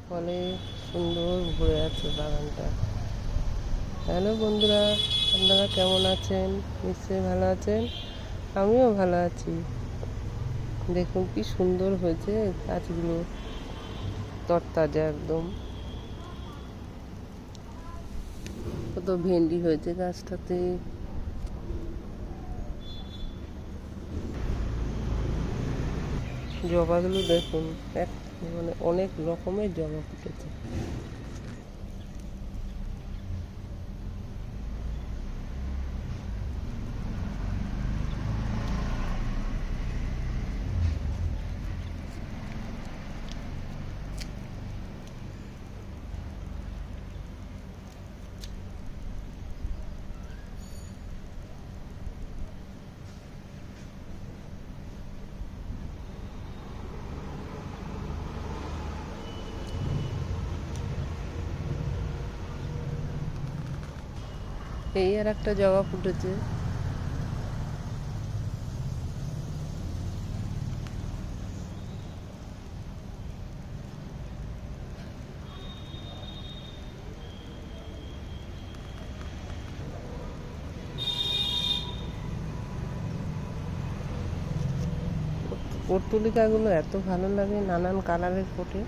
ফলে সুন্দর ভরে আছে বাগানটা। হ্যালো বন্ধুরা, আপনারা কেমন আছেন? নিশ্চয়ই ভালো আছেন। আমিও ভালো আছি। দেখুন কি সুন্দর হয়েছে গাছগুলো, তরতাজা একদম। কত ভেন্ডি হয়েছে গাছটাতে। জবাগুলো দেখুন, অনেক রকমের জবা ফুটেছে। এই আর একটা জবা ফুটেছে। পর্তুলিকাগুলো এত ভালো লাগে, নানান কালারের ফোটে,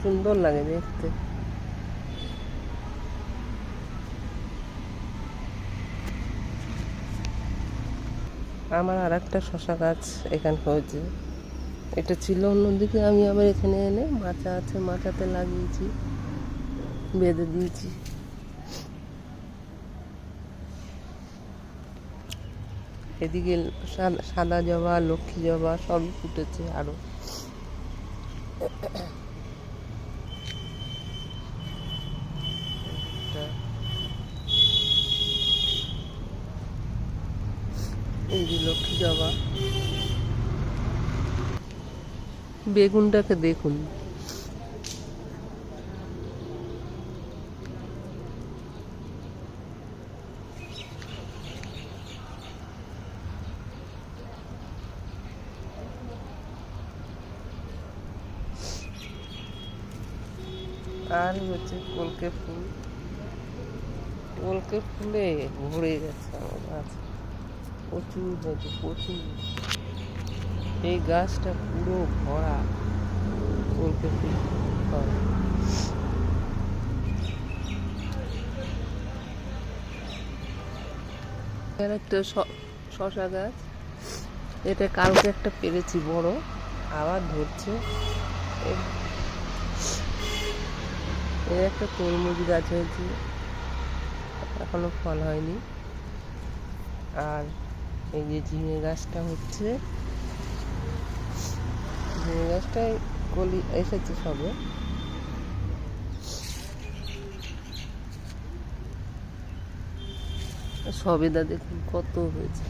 সুন্দর লাগে দেখতে। আমার আর একটা শশা গাছ এখানে হয়েছে। এটা ছিল অন্যদিকে, আমি আবার এখানে এনে মাচা আছে, মাচাতে লাগিয়েছি, বেঁধে দিয়েছি। এদিকে সাদা জবা, লক্ষ্মী জবা সবই ফুটেছে আরো। এই যে লক্ষ্মী জবা। বেগুনটাকে দেখুন, আর হচ্ছে কলকে ফুল। কলকে ফুলে ভরে গেছে আমার গাছ, প্রচুর হয়েছে, প্রচুর। এই গাছটা পুরো ভরা কলকে ফুল। আর একটা শশা গাছ, এটা কালকে একটা পেরেছি বড়, আবার ধরছে। এর একটা তরমুজ গাছ হয়েছে, এখনো ফল হয়নি। আর এই যে ঝিঙে গাছটা হচ্ছে, ঝিঙে গাছটায় কলি এসেছে সবে। সবেদা দেখুন কত হয়েছে।